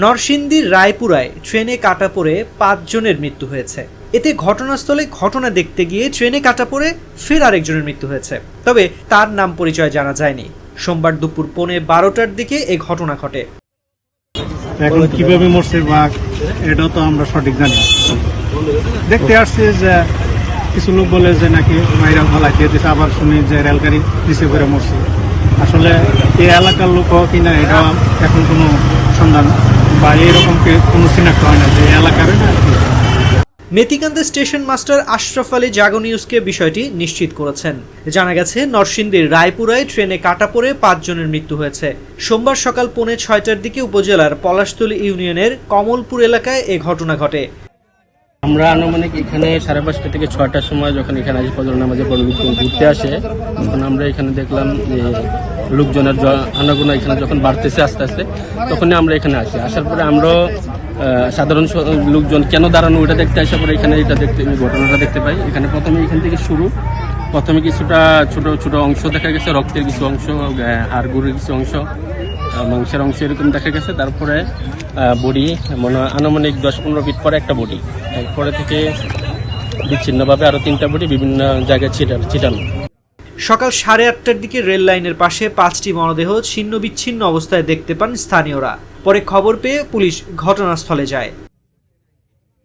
নরসিংদীর রায়পুরায় ট্রেনে কাটা পড়ে ৫ জনের মৃত্যু হয়েছে। এতে ঘটনাস্থলে ঘটনা দেখতে গিয়ে ট্রেনে কাটা পড়ে ফের আরেকজনের মৃত্যু হয়েছে, তবে তার নাম পরিচয় জানা যায়নি। সোমবার দুপুর 12:15টার দিকে এই ঘটনা ঘটে। এখন কিভাবে মরছে বা এটাও তো আমরা সঠিক জানি না। দেখতে আসছে যে কিছু লোক বলে যে নাকি মাইরা ভালাই দিয়ে দিয়েছে, আবার শুনি যে রেলগাড়ি নিচে করে মরছে। আসলে এই এলাকার লোক কিনা এটা এখন কোনো সন্ধান বা এইরকম কোনো চিনাক্ত হয় না যে এলাকার। মেতিকান্দা স্টেশন মাস্টার আশরাফ আলী জাগো নিউজকে বিষয়টি নিশ্চিত করেছেন। জানা গেছে, নরসিংদীর রায়পুরায় ট্রেনে কাটা পড়ে ৫ জনের মৃত্যু হয়েছে। সোমবার সকাল 6:45টার দিকে উপজেলার পলাশতলী ইউনিয়নের কমলপুর এলাকায় এ ঘটনা ঘটে। আমরা আনুমানিক এখানে 5:30 থেকে 6টার সময় যখন এখানে আসি ফজর নামাজে পড়ে ঘুরতে আসে, তখন আমরা এখানে দেখলাম যে লোকজনের আনাগোনা এখানে যখন বাড়তেছে আস্তে আস্তে, তখনই আমরা এখানে আসি। আসার পরে আমরাও সাধারণ লোকজন কেন দাঁড়ানো ওটা দেখতে আসার পরে এখানে ঘটনাটা দেখতে পাই। এখানে এখান থেকে প্রথমে কিছুটা ছোট ছোট অংশ দেখা গেছে, রক্তের কিছু অংশ, হাড়গুড়ির কিছু অংশ, মাংসের অংশ এরকম দেখা গেছে। তারপরে বডি আনুমানিক 10-15 ফিট পরে একটা বডি, এরপরে থেকে বিচ্ছিন্নভাবে আরো 3টা বডি বিভিন্ন জায়গায় ছিটানো। সকাল 8:30টার দিকে রেল লাইনের পাশে 5টি মরদেহ ছিন্ন বিচ্ছিন্ন অবস্থায় দেখতে পান স্থানীয়রা। পরে খবর পেয়ে পুলিশ ঘটনাস্থলে যায়।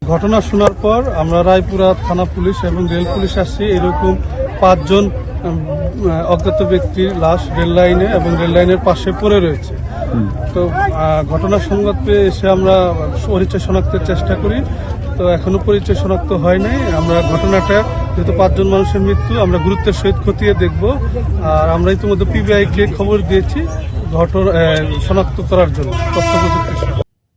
ঘটনা শোনার পর আমরা রায়পুরা থানা পুলিশ এবং রেল পুলিশ আসছি। এরকম 5 জন অজ্ঞাত ব্যক্তির লাশ রেল লাইনে এবং রেল লাইনের পাশে পড়ে রয়েছে। তো ঘটনার সংবাদ পেয়ে এসে আমরা পরিচয় শনাক্তের চেষ্টা করি, তো এখনো পরিচয় শনাক্ত হয় নাই। আমরা ঘটনাটা যেহেতু 5 জন মানুষের মৃত্যু, আমরা গুরুত্বের সহিত খতিয়ে দেখব। আর আমরা ইতিমধ্যে পিবিআইকে খবর দিয়েছি ঘটনা শনাক্ত করার জন্য তথ্য প্রযুক্তি।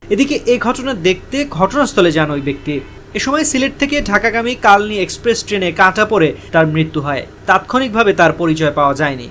এদিকে এই ঘটনা দেখতে ঘটনাস্থলে যান ওই ব্যক্তি। এ সময় সিলেট থেকে ঢাকাগামী কালনী এক্সপ্রেস ট্রেনে কাটা পড়ে তার মৃত্যু হয়। তাৎক্ষণিকভাবে তার পরিচয় পাওয়া যায়নি।